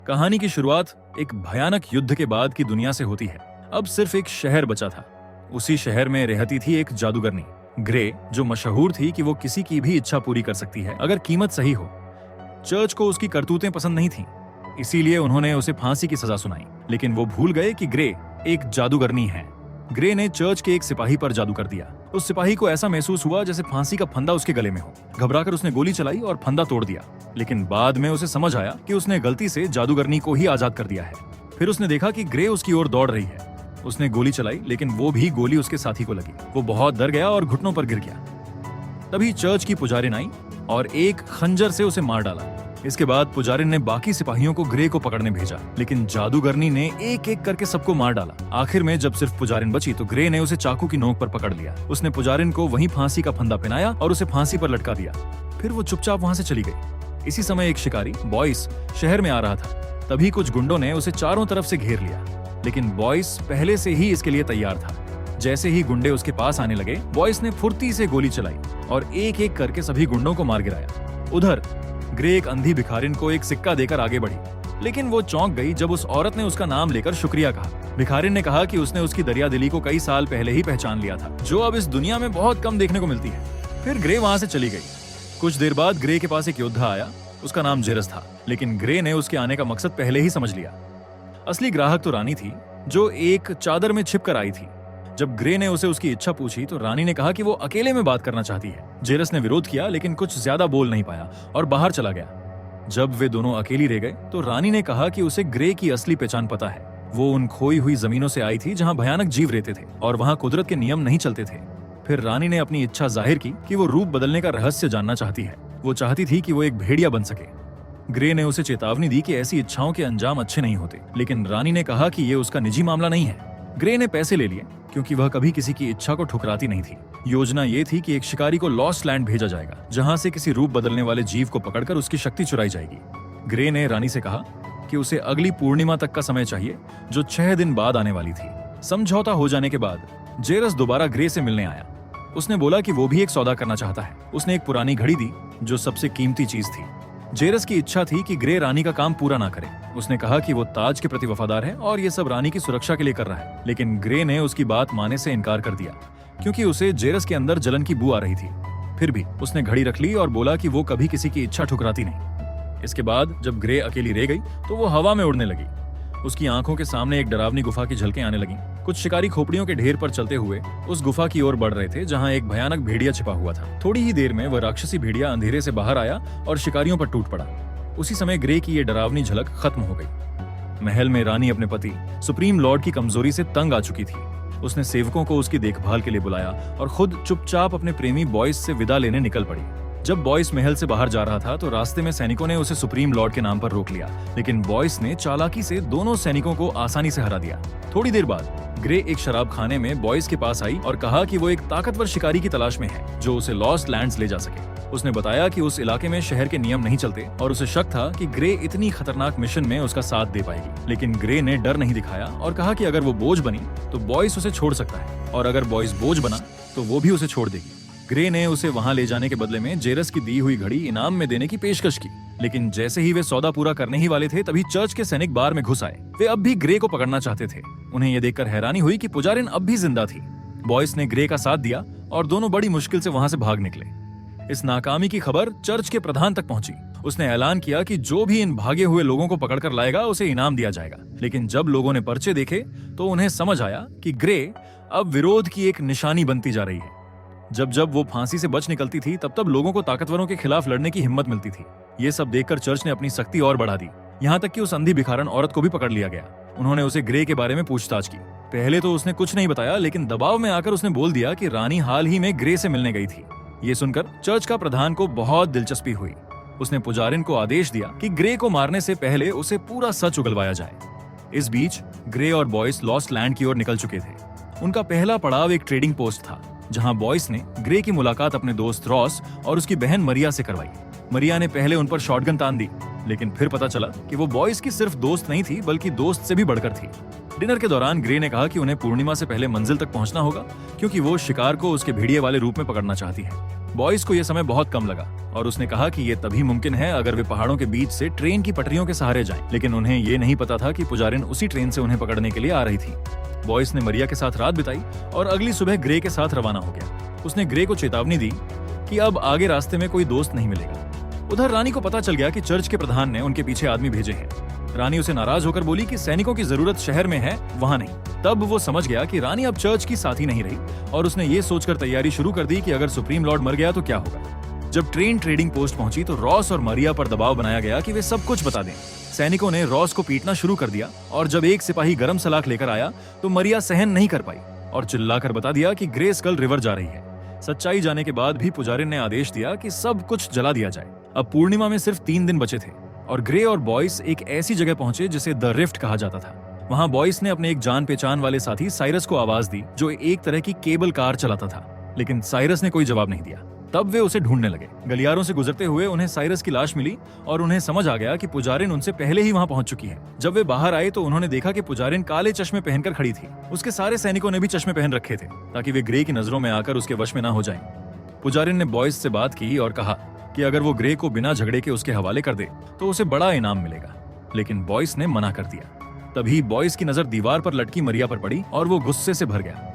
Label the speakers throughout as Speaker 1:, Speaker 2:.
Speaker 1: कहानी की शुरुआत एक भयानक युद्ध के बाद की दुनिया से होती है। अब सिर्फ एक शहर बचा था। उसी शहर में रहती थी एक जादूगरनी ग्रे, जो मशहूर थी कि वो किसी की भी इच्छा पूरी कर सकती है अगर कीमत सही हो। चर्च को उसकी करतूतें पसंद नहीं थीं, इसीलिए उन्होंने उसे फांसी की सजा सुनाई। लेकिन वो भूल गए कि ग्रे एक जादूगरनी है। ग्रे ने चर्च के एक सिपाही पर जादू कर दिया। उस सिपाही को ऐसा महसूस हुआ जैसे फांसी का फंदा उसके गले में हो। घबराकर उसने गोली चलाई और फंदा तोड़ दिया। लेकिन बाद में उसे समझ आया कि उसने गलती से जादूगरनी को ही आजाद कर दिया है। फिर उसने देखा कि ग्रे उसकी ओर दौड़ रही है। उसने गोली चलाई, लेकिन वो भी गोली उसके साथी को लगी। वो बहुत डर गया और घुटनों पर गिर गया। तभी चर्च की पुजारिन आई और एक खंजर से उसे मार डाला। इसके बाद पुजारिन ने बाकी सिपाहियों को ग्रे को पकड़ने भेजा, लेकिन जादूगरनी ने एक एक करके सबको मार डाला। आखिर में जब सिर्फ पुजारिन बची तो ग्रे ने उसे चाकू की नोक पर पकड़ लिया। उसने पुजारिन को वहीं फांसी का फंदा पहनाया और उसे फांसी पर लटका दिया। फिर वो चुपचाप वहां से चली गई। इसी समय एक शिकारी बॉयस शहर में आ रहा था। तभी कुछ गुंडों ने उसे चारों तरफ से घेर लिया, लेकिन बॉयस पहले से ही इसके लिए तैयार था। जैसे ही गुंडे उसके पास आने लगे, बॉयस ने फुर्ती से गोली चलाई और एक एक करके सभी गुंडों को मार गिराया। उधर ग्रे एक अंधी भिखारिन को एक सिक्का देकर आगे बढ़ी, लेकिन वो चौंक गई जब उस औरत ने उसका नाम लेकर शुक्रिया कहा। भिखारिन ने कहा कि उसने उसकी दरियादिली को कई साल पहले ही पहचान लिया था, जो अब इस दुनिया में बहुत कम देखने को मिलती है। फिर ग्रे वहां से चली गई। कुछ देर बाद ग्रे के पास एक योद्धा आया। उसका नाम जेरस था, लेकिन ग्रे ने उसके आने का मकसद पहले ही समझ लिया। असली ग्राहक तो रानी थी, जो एक चादर में छिप कर आई थी। जब ग्रे ने उसे उसकी इच्छा पूछी तो रानी ने कहा कि वो अकेले में बात करना चाहती है। जेरस ने विरोध किया, लेकिन कुछ ज्यादा बोल नहीं पाया और बाहर चला गया। जब वे दोनों अकेली रह गए तो रानी ने कहा कि उसे ग्रे की असली पहचान पता है। वो उन खोई हुई जमीनों से आई थी जहां भयानक जीव रहते थे और वहां कुदरत के नियम नहीं चलते थे। फिर रानी ने अपनी इच्छा जाहिर की कि वो रूप बदलने का रहस्य जानना चाहती है। वो चाहती थी कि वो एक भेड़िया बन सके। ग्रे ने उसे चेतावनी दी कि ऐसी इच्छाओं के अंजाम अच्छे नहीं होते, लेकिन रानी ने कहा कि ये उसका निजी मामला नहीं है। ग्रे ने पैसे ले लिए, क्योंकि वह कभी किसी की इच्छा को ठुकराती नहीं थी। योजना ये थी कि एक शिकारी को लॉस्ट लैंड भेजा जाएगा, जहां से किसी रूप बदलने वाले जीव को पकड़कर उसकी शक्ति चुराई जाएगी। ग्रे ने रानी से कहा कि उसे अगली पूर्णिमा तक का समय चाहिए, जो 6 दिन बाद आने वाली थी। समझौता हो जाने के बाद जेरस दोबारा ग्रे से मिलने आया। उसने बोला कि वो भी एक सौदा करना चाहता है। उसने एक पुरानी घड़ी दी, जो सबसे कीमती चीज थी। जेरस की इच्छा थी कि ग्रे रानी का काम पूरा ना करे। उसने कहा कि वो ताज के प्रति वफादार है और ये सब रानी की सुरक्षा के लिए कर रहा है, लेकिन ग्रे ने उसकी बात मानने से इनकार कर दिया, क्योंकि उसे जेरस के अंदर जलन की बू आ रही थी। फिर भी उसने घड़ी रख ली और बोला कि वो कभी किसी की इच्छा ठुकराती नहीं। इसके बाद जब ग्रे अकेली रह गई तो वो हवा में उड़ने लगी। उसकी आंखों के सामने एक डरावनी गुफा की झलकें आने लगीं। कुछ शिकारी खोपड़ियों के ढेर पर चलते हुए उस गुफा की ओर बढ़ रहे थे, जहां एक भयानक भेड़िया छिपा हुआ था। थोड़ी ही देर में वह राक्षसी भेड़िया अंधेरे से बाहर आया और शिकारियों पर टूट पड़ा। उसी समय ग्रे की ये डरावनी झलक खत्म हो गई। महल में रानी अपने पति सुप्रीम लॉर्ड की कमजोरी से तंग आ चुकी थी। उसने सेवकों को उसकी देखभाल के लिए बुलाया और खुद चुपचाप अपने प्रेमी बॉयस से विदा लेने निकल पड़ी। जब बॉयस महल से बाहर जा रहा था तो रास्ते में सैनिकों ने उसे सुप्रीम लॉर्ड के नाम पर रोक लिया, लेकिन बॉयस ने चालाकी से दोनों सैनिकों को आसानी से हरा दिया। थोड़ी देर बाद ग्रे एक शराब खाने में बॉयस के पास आई और कहा कि वो एक ताकतवर शिकारी की तलाश में है, जो उसे लॉस्ट लैंड्स ले जा सके। उसने बताया कि उस इलाके में शहर के नियम नहीं चलते और उसे शक था कि ग्रे इतनी खतरनाक मिशन में उसका साथ दे पाएगी। लेकिन ग्रे ने डर नहीं दिखाया और कहा कि अगर वो बोझ बनी तो बॉयस उसे छोड़ सकता है, और अगर बॉयस बोझ बना तो वो भी उसे छोड़ देगी। ग्रे ने उसे वहां ले जाने के बदले में जेरस की दी हुई घड़ी इनाम में देने की पेशकश की, लेकिन जैसे ही वे सौदा पूरा करने ही वाले थे तभी चर्च के सैनिक बार में घुस आए। वे अब भी ग्रे को पकड़ना चाहते थे। उन्हें यह देखकर हैरानी हुई कि पुजारिन अब भी जिंदा थी। बॉयस ने ग्रे का साथ दिया और दोनों बड़ी मुश्किल से वहां से भाग निकले। इस नाकामी की खबर चर्च के प्रधान तक पहुंची। उसने ऐलान किया कि जो भी इन भागे हुए लोगों को पकड़कर लाएगा उसे इनाम दिया जाएगा। लेकिन जब लोगों ने पर्चे देखे तो उन्हें समझ आया कि ग्रे अब विरोध की एक निशानी बनती जा रही है। जब जब वो फांसी से बच निकलती थी तब तब लोगों को ताकतवरों के खिलाफ लड़ने की हिम्मत मिलती थी। ये सब देखकर चर्च ने अपनी सख्ती और बढ़ा दी, यहाँ तक कि उस अंधी भिखारन औरत को भी पकड़ लिया गया। उन्होंने उसे ग्रे के बारे में पूछताछ की। पहले तो उसने कुछ नहीं बताया, लेकिन दबाव में आकर उसने बोल दिया कि रानी हाल ही में ग्रे से मिलने गई थी। ये सुनकर चर्च का प्रधान को बहुत दिलचस्पी हुई। उसने पुजारिन को आदेश दिया कि ग्रे को मारने से पहले उसे पूरा सच उगलवाया जाए। इस बीच ग्रे और बॉयस लॉस्ट लैंड की ओर निकल चुके थे। उनका पहला पड़ाव एक ट्रेडिंग पोस्ट था, जहां बॉयस ने ग्रे की मुलाकात अपने दोस्त रॉस और उसकी बहन मरिया से करवाई। मरिया ने पहले उन पर शॉटगन तान दी, लेकिन फिर पता चला कि वो बॉयस की सिर्फ दोस्त नहीं थी, बल्कि दोस्त से भी बढ़कर थी। डिनर के दौरान ग्रे ने कहा कि उन्हें पूर्णिमा से पहले मंजिल तक पहुंचना होगा, क्योंकि वो शिकार को उसके भेड़िए वाले रूप में पकड़ना चाहती है। बॉयस को यह समय बहुत कम लगा और उसने कहा कि यह तभी मुमकिन है अगर वे पहाड़ों के बीच से ट्रेन की पटरियों के सहारे जाएं। लेकिन उन्हें यह नहीं पता था कि पुजारिन उसी ट्रेन से उन्हें पकड़ने के लिए आ रही थी। बॉयस ने मरिया के साथ रात बिताई और अगली सुबह ग्रे के साथ रवाना हो गया। उसने ग्रे को चेतावनी दी कि अब आगे रास्ते में कोई दोस्त नहीं मिलेगा। उधर रानी को पता चल गया कि चर्च के प्रधान ने उनके पीछे आदमी भेजे हैं। रानी उसे नाराज होकर बोली कि सैनिकों की जरूरत शहर में है, वहां नहीं। तब वो समझ गया कि रानी अब चर्च की साथी नहीं रही और उसने ये सोचकर तैयारी शुरू कर दी कि अगर सुप्रीम लॉर्ड मर गया तो क्या होगा। जब ट्रेन ट्रेडिंग पोस्ट पहुंची तो रॉस और मरिया पर दबाव बनाया गया कि वे सब कुछ बता दें। सैनिकों ने रॉस को पीटना शुरू कर दिया और जब एक सिपाही गरम सलाख लेकर आया तो मरिया सहन नहीं कर पाई और चिल्लाकर बता दिया कि ग्रे स्कल रिवर जा रही है। सच्चाई जाने के बाद भी पुजारिन ने आदेश दिया कि सब कुछ जला दिया जाए। अब पूर्णिमा में सिर्फ 3 दिन बचे थे और ग्रे और बॉयस एक ऐसी जगह पहुंचे जिसे द रिफ्ट कहा जाता था। वहां बॉयस ने अपने एक जान पहचान वाले साथी साइरस को आवाज दी जो एक तरह की केबल कार चलाता था, लेकिन साइरस ने कोई जवाब नहीं दिया। तब वे उसे ढूंढने लगे। गलियारों से गुजरते हुए उन्हें साइरस की लाश मिली और उन्हें समझ आ गया कि पुजारिन उनसे पहले ही वहां पहुंच चुकी है। जब वे बाहर आए तो उन्होंने देखा कि पुजारिन काले चश्मे पहनकर खड़ी थी। उसके सारे सैनिकों ने भी चश्मे पहन रखे थे ताकि वे ग्रे की नजरों में आकर उसके वश में ना हो जाएं। पुजारिन ने बॉयस से बात की और कहा कि अगर वो ग्रे को बिना झगड़े के उसके हवाले कर दे तो उसे बड़ा इनाम मिलेगा, लेकिन बॉयस ने मना कर दिया। तभी बॉयस की नजर दीवार पर लटकी मरिया पर पड़ी और वो गुस्से से भर गया।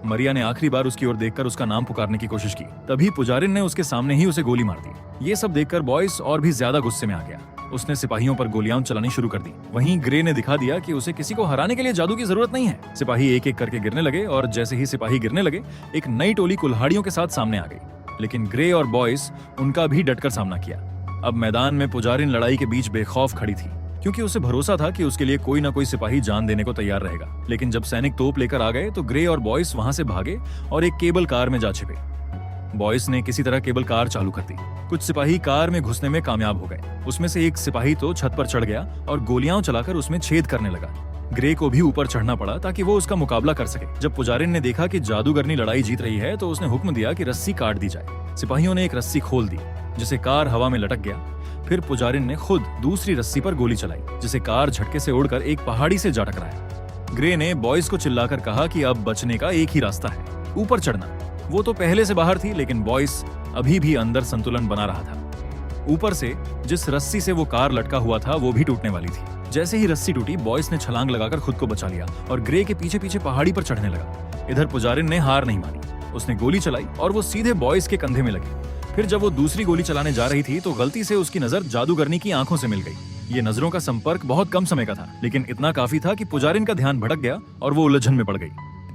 Speaker 1: मरिया ने आखिरी बार उसकी ओर देखकर उसका नाम पुकारने की कोशिश की। तभी पुजारिन ने उसके सामने ही उसे गोली मार दी। ये सब देखकर बॉयस और भी ज्यादा गुस्से में आ गया। उसने सिपाहियों पर गोलियां चलानी शुरू कर दी। वहीं ग्रे ने दिखा दिया कि उसे किसी को हराने के लिए जादू की जरूरत नहीं है। सिपाही एक एक करके गिरने लगे और जैसे ही सिपाही गिरने लगे एक नई टोली कुल्हाड़ियों के साथ सामने आ गई, लेकिन ग्रे और बॉयस उनका भी डटकर सामना किया। अब मैदान में पुजारिन लड़ाई के बीच बेखौफ खड़ी थी क्योंकि उसे भरोसा था कि उसके लिए कोई ना कोई सिपाही जान देने को तैयार रहेगा। लेकिन जब सैनिक तोप लेकर आ गए तो ग्रे और बॉयस वहां से भागे और एक केबल कार में जा छिपे। बॉयस ने किसी तरह केबल कार चालू कर दी। कुछ सिपाही कार में घुसने में कामयाब हो गए। उसमें से एक सिपाही तो छत पर चढ़ गया और गोलियां चलाकर उसमें छेद करने लगा। ग्रे को भी ऊपर चढ़ना पड़ा ताकि वो उसका मुकाबला कर सके। जब पुजारिन ने देखा कि जादूगरनी लड़ाई जीत रही है तो उसने हुक्म दिया कि रस्सी काट दी जाए। सिपाहियों ने एक रस्सी खोल दी जिसे कार हवा में लटक गया। फिर पुजारिन ने खुद दूसरी रस्सी पर गोली चलाई जिसे कार झटके से उड़कर एक पहाड़ी से जा टकराया। ग्रे ने बॉयस को चिल्लाकर कहा कि अब बचने का एक ही रास्ता है, ऊपर चढ़ना। वो तो पहले से बाहर थी, लेकिन बॉयस अभी भी अंदर संतुलन बना रहा था। ऊपर से जिस रस्सी से वो कार लटका हुआ था वो भी टूटने वाली थी। जैसे ही रस्सी टूटी बॉयस ने छलांग लगाकर खुद को बचा लिया और ग्रे के पीछे पीछे पहाड़ी पर चढ़ने लगा। इधर पुजारिन ने हार नहीं मानी। उसने गोली चलाई और वो सीधे बॉयस के कंधे में लगी। फिर जब वो दूसरी गोली चलाने जा रही थी तो गलती से उसकी नजर जादूगरनी की आंखों से मिल गई। ये नजरों का संपर्क बहुत कम समय का था, लेकिन इतना काफी था कि पुजारिन का ध्यान भटक गया और वो उलझन में पड़ गई।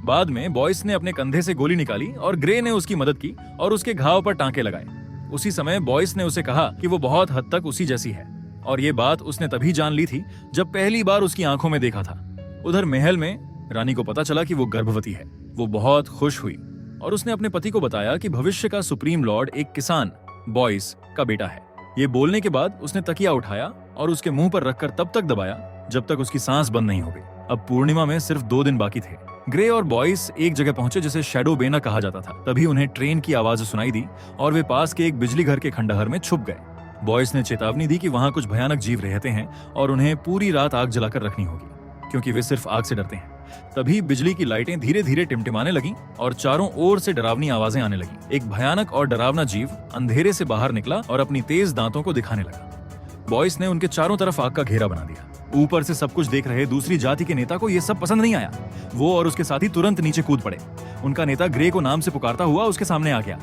Speaker 1: बाद में बॉयस ने अपने कंधे से गोली निकाली और ग्रे ने उसकी मदद की और उसके घाव पर टांके लगाए। उसी समय बॉयस ने उसे कहा कि वो बहुत हद तक उसी जैसी है और ये बात उसने तभी जान ली थी जब पहली बार उसकी आंखों में देखा था। उधर महल में रानी को पता चला कि वो गर्भवती है। वो बहुत खुश हुई और उसने अपने पति को बताया कि भविष्य का सुप्रीम लॉर्ड एक किसान बॉयस का बेटा है। ये बोलने के बाद उसने तकिया उठाया और उसके मुंह पर रखकर तब तक दबाया जब तक उसकी सांस बंद नहीं हो गई। अब पूर्णिमा में सिर्फ 2 दिन बाकी थे। ग्रे और बॉयस एक जगह पहुंचे जिसे शैडो बेना कहा जाता था। तभी उन्हें ट्रेन की आवाज सुनाई दी और वे पास के एक बिजली घर के खंडहर में छुप गए। बॉयस ने चेतावनी दी कि वहां कुछ भयानक जीव रहते हैं और उन्हें पूरी रात आग जलाकर रखनी होगी क्योंकि वे सिर्फ आग से डरते हैं। तभी बिजली की लाइटें धीरे धीरे टिमटिमाने लगीं और चारों ओर से डरावनी आवाजें आने लगीं। एक भयानक और डरावना जीव अंधेरे से बाहर निकला और अपनी तेज दांतों को दिखाने लगा। बॉयस ने उनके चारों तरफ आग का घेरा बना दिया। ऊपर से सब कुछ देख रहे दूसरी जाति के नेता को यह सब पसंद नहीं आया। वो और उसके साथी तुरंत नीचे कूद पड़े। उनका नेता ग्रे को नाम से पुकारता हुआ उसके सामने आ गया।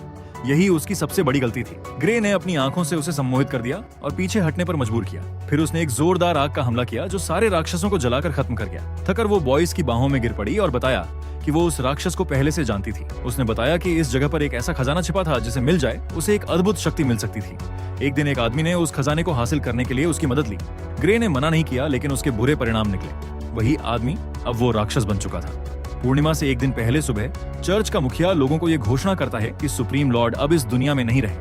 Speaker 1: यही उसकी सबसे बड़ी गलती थी। ग्रे ने अपनी आंखों से उसे सम्मोहित कर दिया और पीछे हटने पर मजबूर किया। फिर उसने एक जोरदार आग का हमला किया जो सारे राक्षसों को जलाकर खत्म कर गया। थकर वो बॉयस की बाहों में गिर पड़ी और बताया कि वो उस राक्षस को पहले से जानती थी। उसने बताया कि इस जगह पर एक ऐसा खजाना छिपा था जिसे मिल जाए उसे एक अद्भुत शक्ति मिल सकती थी। एक दिन एक आदमी ने उस खजाने को हासिल करने के लिए उसकी मदद ली। ग्रे ने मना नहीं किया, लेकिन उसके बुरे परिणाम निकले। वही आदमी अब वो राक्षस बन चुका था। पूर्णिमा से एक दिन पहले सुबह चर्च का मुखिया लोगों को ये घोषणा करता है कि सुप्रीम लॉर्ड अब इस दुनिया में नहीं रहे।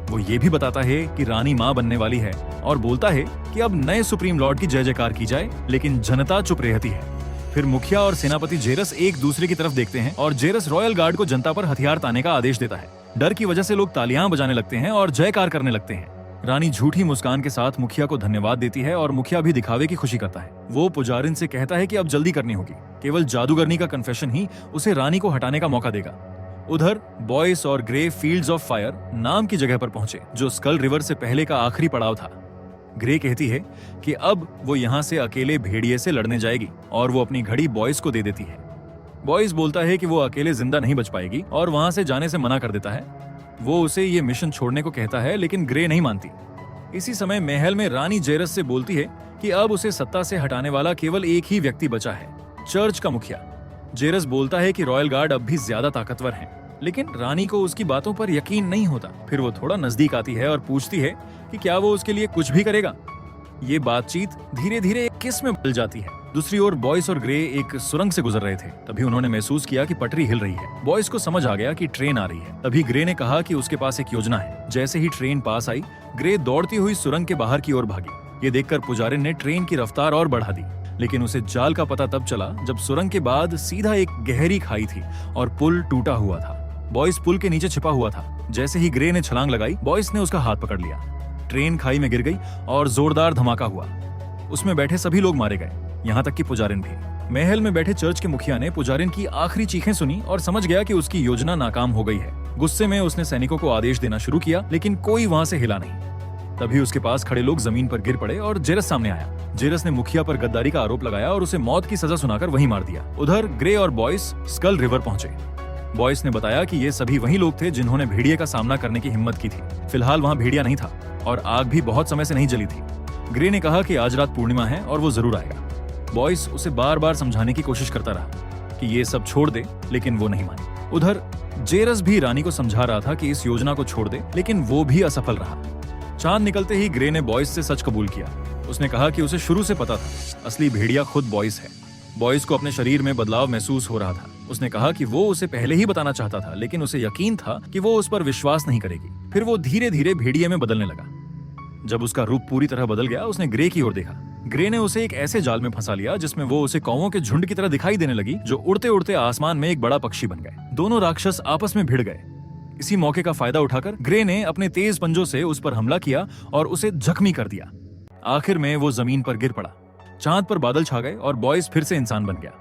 Speaker 1: वो ये भी बताता है कि रानी मां बनने वाली है और बोलता है कि अब नए सुप्रीम लॉर्ड की जय जयकार की जाए, लेकिन जनता चुप रहती है। फिर मुखिया और सेनापति जेरस एक दूसरे की तरफ देखते हैं और जेरस रॉयल गार्ड को जनता पर हथियार ताने का आदेश देता है। डर की वजह से लोग तालियां बजाने लगते हैं और जयकार करने लगते हैं। रानी झूठी मुस्कान के साथ मुखिया को धन्यवाद देती है और मुखिया भी दिखावे की खुशी करता है। वो पुजारिन से कहता है कि अब जल्दी करनी होगी। केवल जादूगरनी का कन्फेशन ही उसे रानी को हटाने का मौका देगा। उधर बॉयस और ग्रे फील्ड्स ऑफ फायर नाम की जगह पर पहुंचे, जो स्कल रिवर से पहले का आखिरी पड़ाव था। ग्रे कहती है कि अब वो यहाँ से अकेले भेड़िए से लड़ने जाएगी और वो अपनी घड़ी बॉयस को दे देती है। बॉयस बोलता है कि वो अकेले जिंदा नहीं बच पाएगी और वहां से जाने से मना कर देता है। वो उसे ये मिशन छोड़ने को कहता है, लेकिन ग्रे नहीं मानती। इसी समय महल में रानी जेरस से बोलती है कि अब उसे सत्ता से हटाने वाला केवल एक ही व्यक्ति बचा है, चर्च का मुखिया। जेरस बोलता है कि रॉयल गार्ड अब भी ज्यादा ताकतवर हैं, लेकिन रानी को उसकी बातों पर यकीन नहीं होता। फिर वो थोड़ा नजदीक आती है और पूछती है कि क्या वो उसके लिए कुछ भी करेगा। ये बातचीत धीरे धीरे एक किस में बदल जाती है। दूसरी ओर बॉयस और ग्रे एक सुरंग से गुजर रहे थे। तभी उन्होंने महसूस किया कि पटरी हिल रही है। बॉयस को समझ आ गया कि ट्रेन आ रही है। तभी ग्रे ने कहा कि उसके पास एक योजना है। जैसे ही ट्रेन पास आई, ग्रे दौड़ती हुई सुरंग के बाहर की ओर भागी। ये देखकर पुजारिन ने ट्रेन की रफ्तार और बढ़ा दी, लेकिन उसे जाल का पता तब चला जब सुरंग के बाद सीधा एक गहरी खाई थी और पुल टूटा हुआ था। बॉयस पुल के नीचे छिपा हुआ था। जैसे ही ग्रे ने छलांग लगाई, बॉयस ने उसका हाथ पकड़ लिया। ट्रेन खाई में गिर गई और जोरदार धमाका हुआ। उसमें बैठे सभी लोग मारे गए, यहाँ तक कि पुजारिन भी। महल में बैठे चर्च के मुखिया ने पुजारिन की आखिरी चीखें सुनी और समझ गया कि उसकी योजना नाकाम हो गई है। गुस्से में उसने सैनिकों को आदेश देना शुरू किया, लेकिन कोई वहां से हिला नहीं। तभी उसके पास खड़े लोग जमीन पर गिर पड़े और जेरस सामने आया। जेरस ने मुखिया पर गद्दारी का आरोप लगाया और उसे मौत की सजा सुनाकर वहीं मार दिया। उधर ग्रे और बॉयस स्कल रिवर पहुंचे। बॉयस ने बताया कि ये सभी वही लोग थे जिन्होंने भेड़िए का सामना करने की हिम्मत की थी। फिलहाल वहां भेड़िया नहीं था और आग भी बहुत समय से नहीं जली थी। ग्रे ने कहा कि आज रात पूर्णिमा है और वो जरूर आएगा। बॉयस उसे बार बार समझाने की कोशिश करता रहा कि ये सब छोड़ दे, लेकिन वो नहीं मानी। उधर जेरस भी रानी को समझा रहा था कि इस योजना को छोड़ दे, लेकिन वो भी असफल रहा। चांद निकलते ही ग्रे ने बॉयस से सच कबूल किया। उसने कहा कि उसे शुरू से पता था असली भेड़िया खुद बॉयस है। बॉयस को अपने शरीर में बदलाव महसूस हो रहा था। उसने कहा कि वो उसे पहले ही बताना चाहता था, लेकिन उसे यकीन था कि वो उस पर विश्वास नहीं करेगी। फिर वो धीरे धीरे भेड़िए में बदलने लगा। जब उसका रूप पूरी तरह बदल गया, उसने ग्रे की ओर देखा। ग्रे ने उसे एक ऐसे जाल में फंसा लिया जिसमें वो उसे कौवों के झुंड की तरह दिखाई देने लगी, जो उड़ते उड़ते आसमान में एक बड़ा पक्षी बन गए। दोनों राक्षस आपस में भिड़ गए। इसी मौके का फायदा उठाकर ग्रे ने अपने तेज पंजों से उस पर हमला किया और उसे जख्मी कर दिया। आखिर में वो जमीन पर गिर पड़ा। चांद पर बादल छा गए और बॉयस फिर से इंसान बन गया।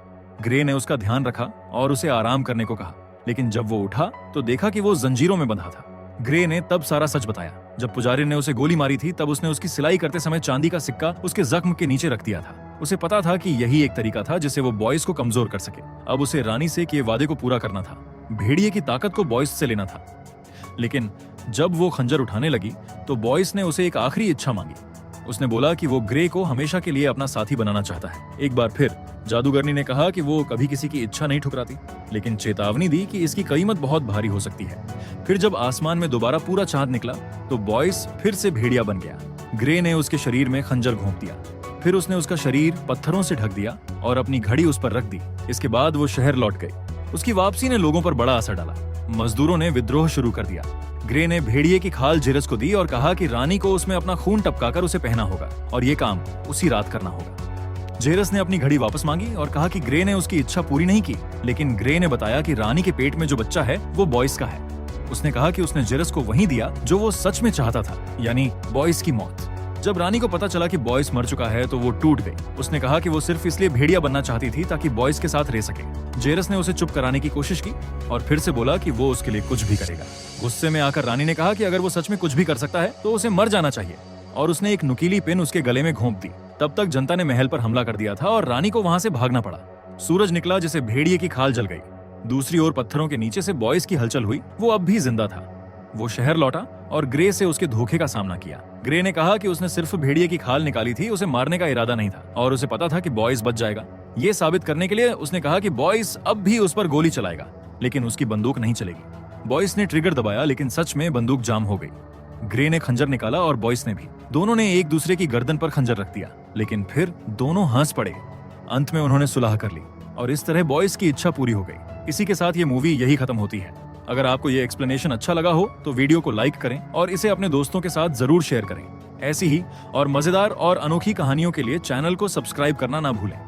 Speaker 1: ग्रे ने उसका ध्यान रखा और उसे आराम करने को कहा, लेकिन जब वो उठा तो देखा कि वो जंजीरों में बंधा था। ग्रे ने तब सारा सच बताया। जब पुजारी ने उसे गोली मारी थी, तब उसने उसकी सिलाई करते समय चांदी का सिक्का उसके जख्म के नीचे रख दिया था। उसे पता था कि यही एक तरीका था जिससे वो बॉयस को कमजोर कर सके। अब उसे रानी से किए वादे को पूरा करना था। भेड़िए की ताकत को बॉयस से लेना था। लेकिन जब वो खंजर उठाने लगी तो बॉयस ने उसे एक आखिरी इच्छा मांगी। उसने बोला कि वो ग्रे को हमेशा के लिए अपना साथी बनाना चाहता है। एक बार फिर जादूगरनी ने कहा कि वो कभी किसी की इच्छा नहीं ठुकराती, लेकिन चेतावनी दी कि इसकी कीमत बहुत भारी हो सकती है। फिर जब आसमान में दोबारा पूरा चांद निकला तो बॉयस फिर से भेड़िया बन गया। ग्रे ने उसके शरीर में खंजर घोंप दिया। फिर उसने उसका शरीर पत्थरों से ढक दिया और अपनी घड़ी उस पर रख दी। इसके बाद वो शहर लौट गई। उसकी वापसी ने लोगों पर बड़ा असर डाला। मजदूरों ने विद्रोह शुरू कर दिया। ग्रे ने भेड़िए की खाल जेरस को दी और कहा कि रानी को उसमें अपना खून टपकाकर उसे पहना होगा और ये काम उसी रात करना होगा। जेरस ने अपनी घड़ी वापस मांगी और कहा कि ग्रे ने उसकी इच्छा पूरी नहीं की, लेकिन ग्रे ने बताया कि रानी के पेट में जो बच्चा है वो बॉयस का है। उसने कहा कि उसने जेरस को वही दिया जो वो सच में चाहता था, यानी बॉयस की मौत। जब रानी को पता चला कि बॉयस मर चुका है तो वो टूट गई। उसने कहा कि वो सिर्फ इसलिए भेड़िया बनना चाहती थी ताकि बॉयस के साथ रह सके। जेरस ने उसे चुप कराने की कोशिश की और फिर से बोला कि वो उसके लिए कुछ भी करेगा। गुस्से में आकर रानी ने कहा कि अगर वो सच में कुछ भी कर सकता है तो उसे मर जाना चाहिए, और उसने एक नुकीली पिन उसके गले में घोंप दी। तब तक जनता ने महल पर हमला कर दिया था और रानी को वहां से भागना पड़ा। सूरज निकला जिसे भेड़िए की खाल जल गई। दूसरी ओर पत्थरों के नीचे से बॉयस की हलचल हुई। वो अब भी जिंदा था। वो शहर लौटा और ग्रे से उसके धोखे का सामना किया। ग्रे ने कहा कि उसने सिर्फ भेड़िए की खाल निकाली थी, उसे मारने का इरादा नहीं था और उसे पता था कि बॉयस बच जाएगा। ये साबित करने के लिए उसने कहा कि बॉयस अब भी उस पर गोली चलाएगा, लेकिन उसकी बंदूक नहीं चलेगी। बॉयस ने ट्रिगर दबाया, लेकिन सच में बंदूक जाम हो गई। ग्रे ने खंजर निकाला और बॉयस ने भी। दोनों ने एक दूसरे की गर्दन पर खंजर रख दिया, लेकिन फिर दोनों हंस पड़े। अंत में उन्होंने सुलह कर ली और इस तरह बॉयस की इच्छा पूरी हो गई। इसी के साथ ये मूवी यही खत्म होती है। अगर आपको ये एक्सप्लेनेशन अच्छा लगा हो तो वीडियो को लाइक करें और इसे अपने दोस्तों के साथ जरूर शेयर करें। ऐसी ही और मजेदार और अनोखी कहानियों के लिए चैनल को सब्सक्राइब करना ना भूलें।